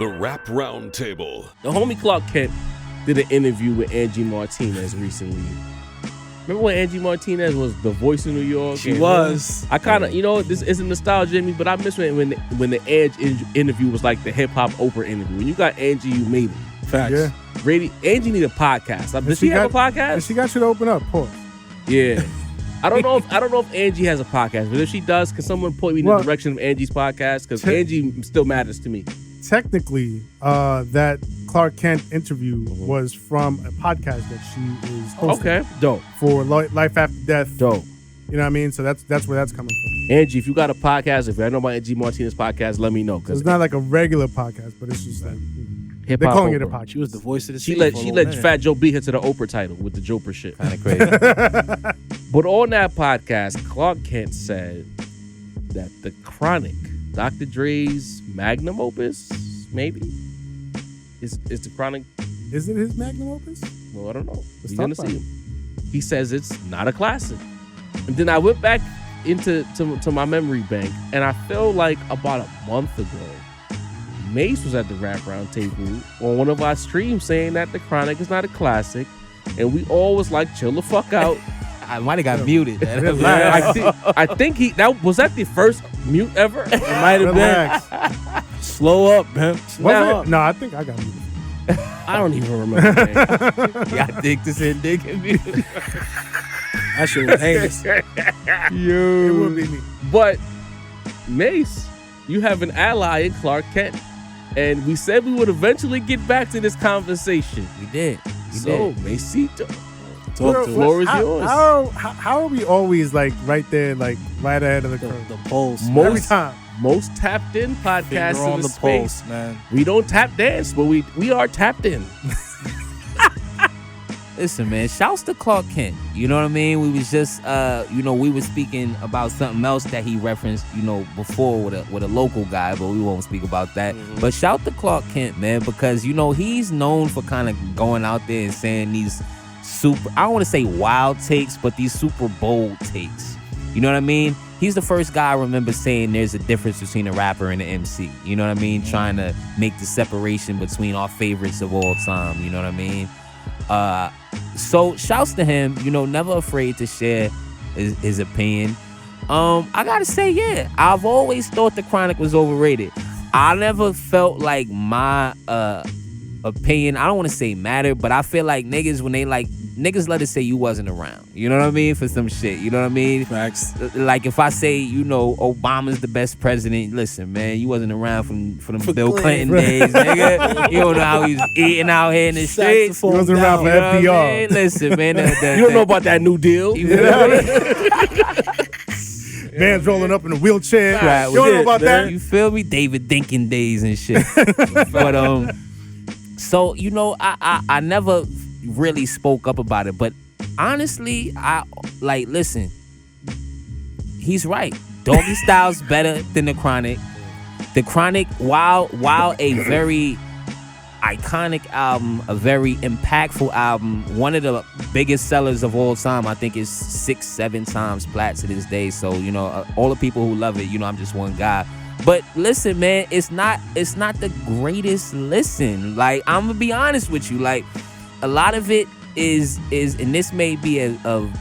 The Rap Roundtable. The homie Clark Kent did an interview with Angie Martinez recently. Remember when Angie Martinez was the voice of New York? She was. I kind of, this isn't nostalgia in me, but I miss when the Angie interview was like the hip hop Oprah interview. When you got Angie, you made it. Facts. Yeah. Angie need a podcast. Does she have a podcast? And she got you to open up. Pause. Yeah. I don't know if Angie has a podcast, but if she does, can someone point me in the direction of Angie's podcast? Because Angie still matters to me. Technically, that Clark Kent interview was from a podcast that she is hosting. Okay, dope. For Life After Death. Dope. You know what I mean? So that's where that's coming from. Angie, if you got a podcast, if I know about Angie Martinez podcast, let me know. So it's not like a regular podcast, but it's just like Hip-hop they're calling Oprah. it a podcast. She was the voice of the She city. let Fat Joe beat her to the Oprah title with the Joper shit. Kind of crazy. But on that podcast, Clark Kent said that the Chronic, Dr. Dre's magnum opus, maybe is the Chronic. Is it his magnum opus? Well, I don't know. Let's We're talk gonna about see it. him. He says it's not a classic. And then I went back into my memory bank, and I feel like about a month ago, Mace was at the Rap Roundtable on one of our streams saying that the Chronic is not a classic, and we all was like, chill the fuck out. I might have got muted. I think was that the first mute ever? It might have Relax. been. Slow up, man. Was it? No, I think I got muted. I don't even remember. Man. Yeah, I think this ain't digging me. That shit was heinous. It would be me. But Mace, you have an ally in Clark Kent, and we said we would eventually get back to this conversation. We did. So, Macito, Talk the to floor is how, yours. How are we always like right there, like right ahead of the curve? the pulse. Every time. Most tapped in podcast Finger in on the the space. pulse, man. We don't tap dance, but we are tapped in. Listen, man, shouts to Clark Kent. You know what I mean? We was just, we were speaking about something else that he referenced, before with a local guy, but we won't speak about that. Mm-hmm. But shout to Clark Kent, man, because, he's known for kind of going out there and saying these I don't want to say wild takes, but these super bold takes. You know what I mean? He's the first guy I remember saying there's a difference between a rapper and an MC. You know what I mean? Trying to make the separation between our favorites of all time. You know what I mean? So shouts to him, never afraid to share his opinion. I gotta say, yeah, I've always thought the Chronic was overrated. I never felt like my opinion, I don't want to say mattered, but I feel like niggas, when they niggas let us say you wasn't around. You know what I mean? For some shit. You know what I mean? Facts. Like if I say, Obama's the best president, listen, man, you wasn't around for them Bill Clinton days, nigga. You don't know how he was eating out here in the streets. He wasn't around for You know what I FDR. mean? Listen, man. You don't know about that New Deal. You know what I mean? Man's rolling up in a wheelchair. Right, You don't know about that? You feel me? David Dinkin days and shit. But so I never really spoke up about it, but honestly, listen, he's right. Doggy Style's better than the Chronic. The Chronic, while a very iconic album, a very impactful album, one of the biggest sellers of all time, I think is 6-7 times plat to this day. So all the people who love it, I'm just one guy. But listen, man, it's not the greatest listen. Like, I'm gonna be honest with you. Like, a lot of it is, and this may be of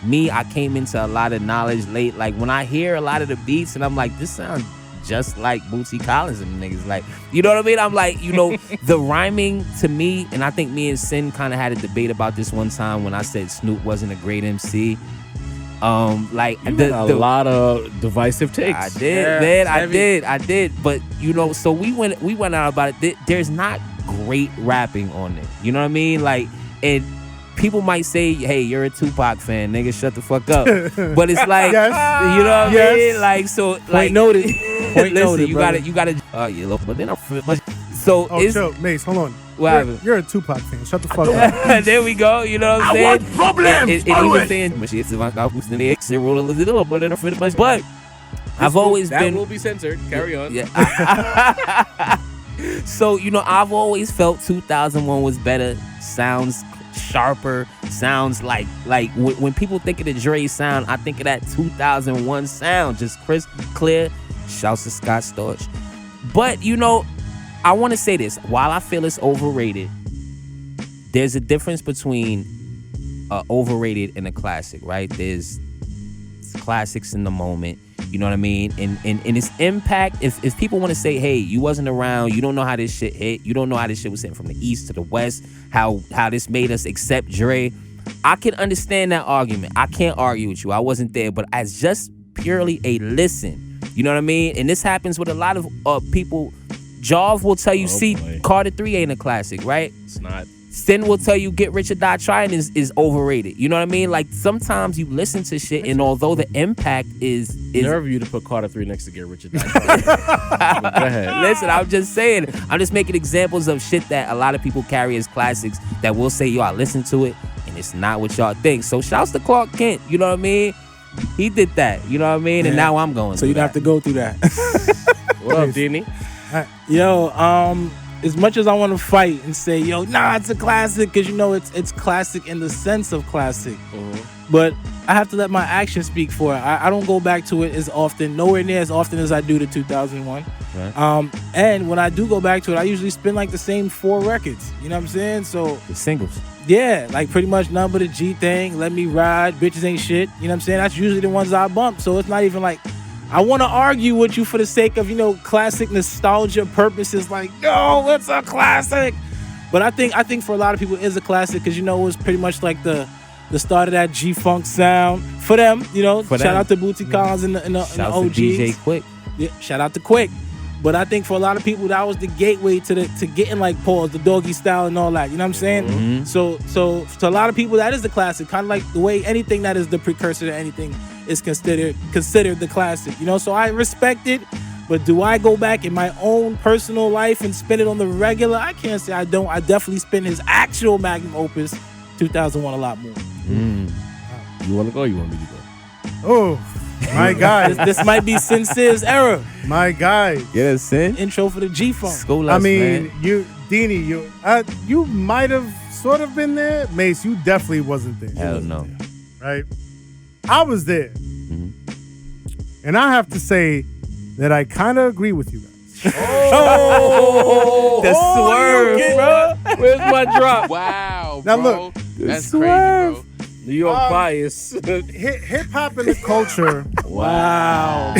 me. I came into a lot of knowledge late. Like, when I hear a lot of the beats, and I'm like, this sounds just like Bootsy Collins and niggas. Like, you know what I mean? I'm like, the rhyming to me, and I think me and Sin kind of had a debate about this one time when I said Snoop wasn't a great MC. A lot of divisive takes. I did, man. I did. But so we went out about it. There's not great rapping on it. You know what I mean? Like, and people might say, "Hey, you're a Tupac fan, nigga. Shut the fuck up." But it's like, Yes. you know what I mean? Like, so, like, Point noted. Point listen, noted, you brother. gotta. Oh, yeah, look, but then so Oh, it's. chill. Mace, hold on. What happened? You're a Tupac fan. Shut the fuck up. There we go. You know what I'm saying? want problems. And even saying, but I've always that been. will be censored. Carry on. Yeah. So I've always felt 2001 was better. Sounds sharper. Sounds like when people think of the Dre sound, I think of that 2001 sound, just crisp, clear. Shouts to Scott Storch. But I want to say this. While I feel it's overrated, there's a difference between overrated and a classic, right? There's classics in the moment. You know what I mean? And its impact, if people want to say, hey, you wasn't around, you don't know how this shit hit, you don't know how this shit was hitting from the east to the west, how this made us accept Dre, I can understand that argument. I can't argue with you. I wasn't there, but as just purely a listen, you know what I mean? And this happens with a lot of people. Jav will tell you, boy. Carter 3 ain't a classic, right? It's not. Sin will tell you Get Rich or Die Trying is overrated. You know what I mean? Like, sometimes you listen to shit, and although the impact is Nerve you to put Carter 3 next to Get Rich or Die Trying. Go ahead. Listen, I'm just saying. I'm just making examples of shit that a lot of people carry as classics that will say, yo, I listened to it, and it's not what y'all think. So shouts to Clark Kent. You know what I mean? He did that. You know what I mean? And now I'm going So you'd have to go through that. What up, Dini? Yo, as much as I want to fight and say, yo, nah, it's a classic, because, you know, it's classic in the sense of classic. But I have to let my actions speak for it. I don't go back to it as often, nowhere near as often as I do to 2001. Right. And when I do go back to it, I usually spin like the same 4 records. You know what I'm saying? So, The singles. yeah, like pretty much None But a G Thing, Let Me Ride, Bitches Ain't Shit. You know what I'm saying? That's usually the ones I bump. So it's not even like I want to argue with you for the sake of, you know, classic nostalgia purposes. Like, yo, it's a classic. But I think for a lot of people, it is a classic because, you know, it was pretty much like the start of that G-Funk sound for them. You know, shout out to Bootsy Collins and the Shout out OGs. to DJ Quick. Yeah, shout out to Quick. But I think for a lot of people, that was the gateway to getting like Pause, the Doggy Style and all that. You know what I'm saying? Mm-hmm. So to a lot of people, that is the classic. Kind of like the way anything that is the precursor to anything is considered the classic. You know, so I respect it. But do I go back in my own personal life and spin it on the regular? I can't say I don't. I definitely spin his actual magnum opus, 2001, a lot more. You want to go? Or you want me to go? Oh, my guy. This might be Sincere's era. My guy. Get us in. Intro for the G-Funk. School I us, mean, man. you, Dini, you might have sort of been there. Mace, you definitely wasn't there. Hell no. Right? I was there. And I have to say that I kind of agree with you guys. The swerve, bro. Where's my drop? Wow, Now bro. look, That's crazy, bro. New York bias. Hip hop and the culture. Wow.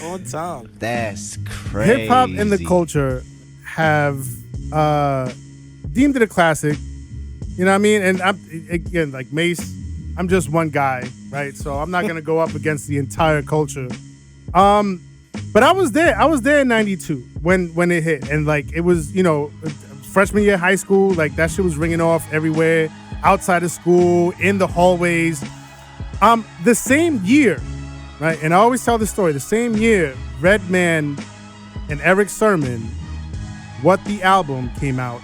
On time. That's crazy. Hip hop and the culture have deemed it a classic. You know what I mean? And I'm, again, like Mace, I'm just one guy, right? So I'm not gonna go up against the entire culture. But I was there. I was there in '92 when it hit, and like it was, you know, freshman year of high school. Like that shit was ringing off everywhere, outside of school, in the hallways. The same year, right? And I always tell this story. The same year, Redman and Eric Sermon, What the Album came out,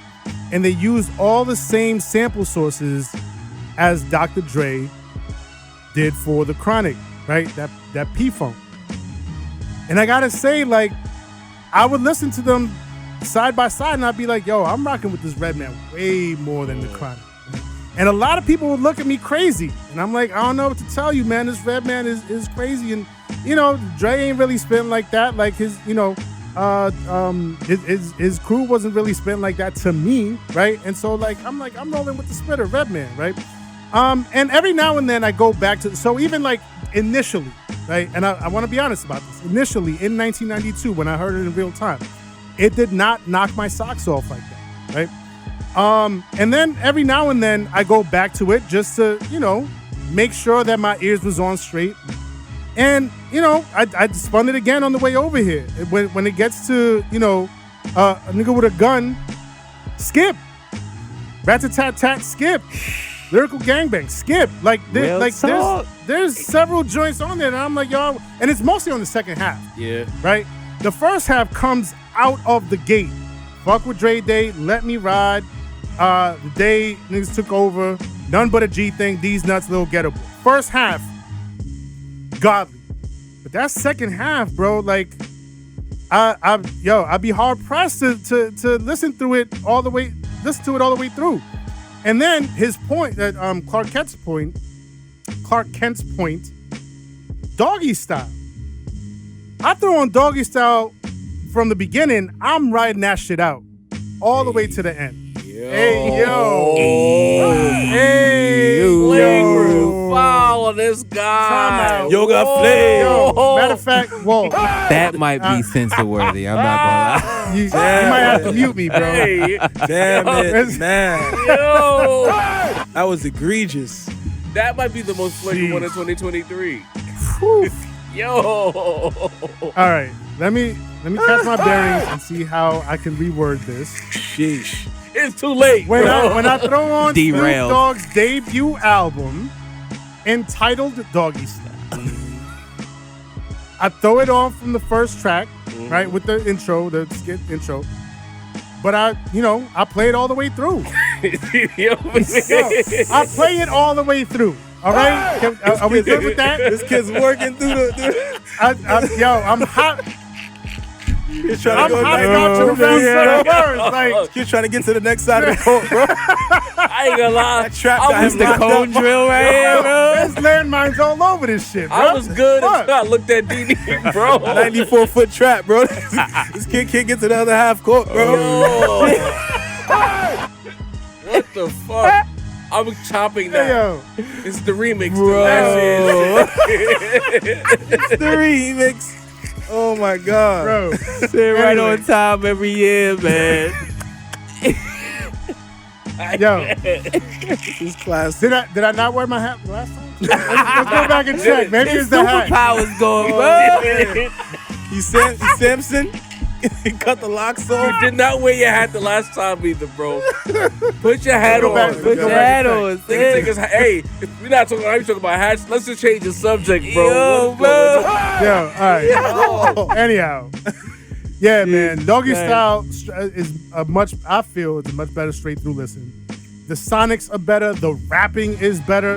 and they used all the same sample sources as Dr. Dre did for The Chronic, right? That P-Funk. And I gotta say, like, I would listen to them side by side and I'd be like, yo, I'm rocking with this Redman way more than The Chronic. And a lot of people would look at me crazy. And I'm like, I don't know what to tell you, man. This Redman is crazy. And, you know, Dre ain't really spitting like that. Like his, you know, his crew wasn't really spitting like that to me, right? And so, like, I'm rolling with the spitter, Redman, right? And every now and then I go back to, so even like initially, right? And I want to be honest about this. Initially in 1992, when I heard it in real time, it did not knock my socks off like that, right? And then every now and then I go back to it just to, you know, make sure that my ears was on straight. And, you know, I spun it again on the way over here. When it gets to, you know, a nigga with a gun, skip. Rat-a-tat-tat, skip. Lyrical Gangbang, skip. Like, there's several joints on there, and I'm like, yo, and it's mostly on the second half. Yeah. Right? The first half comes out of the gate. Fuck with Dre Day, Let Me Ride, the day niggas took over, None But a G Thing, These Nuts, Little Gettable. First half, godly. But that second half, bro, like, I'd be hard pressed to listen to it all the way through. And then his point, that Clark Kent's point, Doggy Style. I throw on Doggy Style from the beginning, I'm riding that shit out all the way to the end. Hey, yo. Hey, yo. Follow this guy. Time out. Yoga Yo, Flame. matter of fact, whoa. That might be censor worthy. I'm not gonna lie. You might have to mute me, bro. Hey, Damn it, man. yo. That was egregious. That might be the most flagrant one in 2023. Yo. All right, let me catch my bearings and see how I can reword this. Sheesh. It's too late, When bro. I throw on Snoop Derailed. Dogg's debut album entitled Doggy Style, I throw it on from the first track, right, with the intro, the skit intro. But I play it all the way through. Yo, I play it all the way through. All right, are we good with that? This kid's working through the. I'm hot. He's I'm trying to go hopscotching around certain words. Like, He's trying to get to the next side of the court, bro. I ain't gonna lie. That trap I got was him the locked cone up. drill right here, bro. there's landmines all over this shit, bro. I was good What? until I looked at DD, bro. 94-foot trap, bro. This kid can't get to the other half court, bro. Yo. What the fuck? I'm chopping that. Hey, yo. It's the remix, Bro. That It's the remix. Oh my god, Bro. They're right Anyway. on time every year, man. Yo, this is classic. did I not wear my hat last time? Let's go back and check. Maybe it's the hat. Superpowers going, bro. You Samson? He cut the locks off. You did not wear your hat the last time either, bro. Put your hat Go on. back- Put go your back hat and on. check. Nigga take his hat. Hey, if we're not talking. I'm talking about hats. Let's just change the subject, bro. Yo, What's bro. going on? Yo, all right. Anyhow. Yeah, man. Doggy Style is I feel it's a much better straight through listen. The sonics are better. The rapping is better.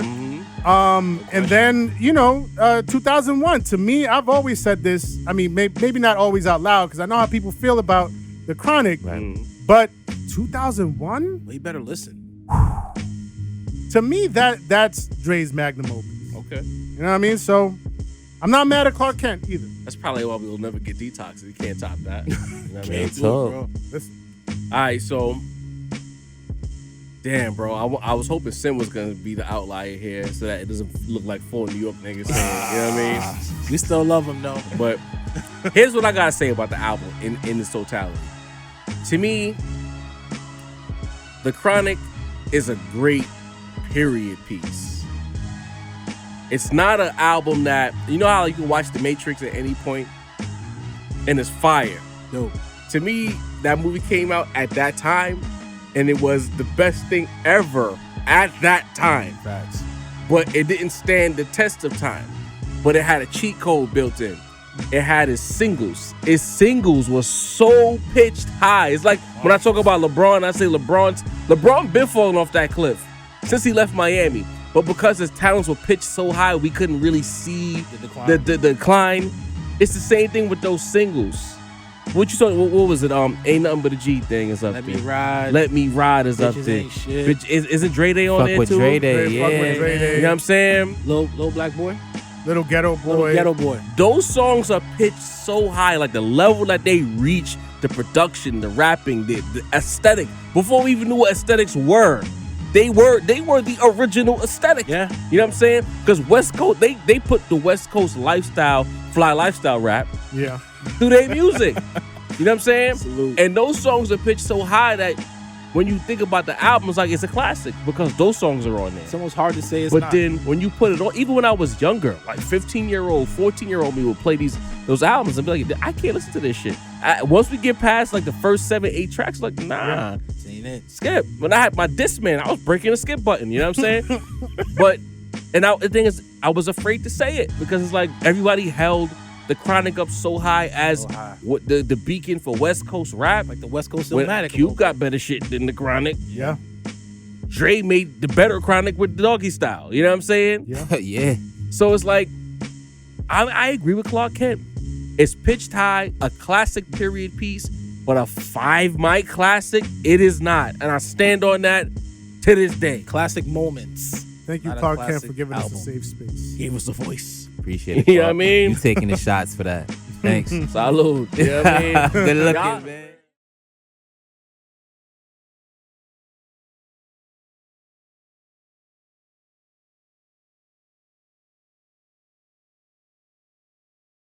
And then, 2001, to me, I've always said this. I mean, maybe not always out loud, because I know how people feel about The Chronic. But 2001, Well, you better listen. to me, that's Dre's magnum opus. Okay. You know what I mean? So I'm not mad at Clark Kent either. That's probably why we'll never get detoxed. You can't top that. You know what I mean? Can't talk. Bro. Listen, All right, so damn, bro. I was hoping Sim was gonna be the outlier here, so that it doesn't look like 4 New York niggas saying, you know what I mean? We still love him, though. But here's what I gotta say about the album in its totality. To me, The Chronic is a great period piece. It's not an album that, you know how you can watch The Matrix at any point and it's fire. Dope. To me, that movie came out at that time and it was the best thing ever at that time. Facts. But it didn't stand the test of time. But it had a cheat code built in. It had its singles. Its singles was so pitched high. It's like when I talk about LeBron, I say LeBron been falling off that cliff since he left Miami. But because his talents were pitched so high, we couldn't really see the decline. It's the same thing with those singles. What you saw? What was it? Ain't nothing but a G thing is up Let there. me ride. Let me ride is up Bitches there. ain't shit. Bitch, isn't Dre Day on Fuck there with too? Dre Day, Fuck with yeah. Dre Day. You know what I'm saying? Little black boy. Little Ghetto Little Boy. ghetto boy. Those songs are pitched so high, like the level that they reach, the production, the rapping, the aesthetic. Before we even knew what aesthetics were, they were the original aesthetic. Yeah. You know what I'm saying? Because West Coast, they put the West Coast lifestyle, fly lifestyle rap Yeah. through their music. You know what I'm saying? Salute. And those songs are pitched so high that when you think about the album, it's like it's a classic because those songs are on there. It's almost hard to say it's But not. then when you put it on, even when I was younger, like 15-year-old, 14-year-old me would play those albums and be like, I can't listen to this shit. Once we get past like the first 7-8 tracks, like nah, This ain't it. skip. When I had my Discman, I was breaking the skip button. You know what I'm saying? But the thing is, I was afraid to say it because it's like everybody held The Chronic up so high as So high. what the beacon for West Coast rap. Like the West Coast When Cinematic. Cube got better shit than The Chronic. Yeah. Dre made the better Chronic with Doggy Style. You know what I'm saying? Yeah. Yeah. So it's like, I agree with Clark Kent. It's pitched high, a classic period piece, but a 5 mic classic, it is not. And I stand on that to this day. Classic moments. Thank you, Not a Clark Kent, classic for giving album. us a safe space. Gave us a voice. Appreciate it. You know what I Clark. mean? You taking the shots for that. Thanks. Salud. You know what I mean? Good looking, Y'all- man.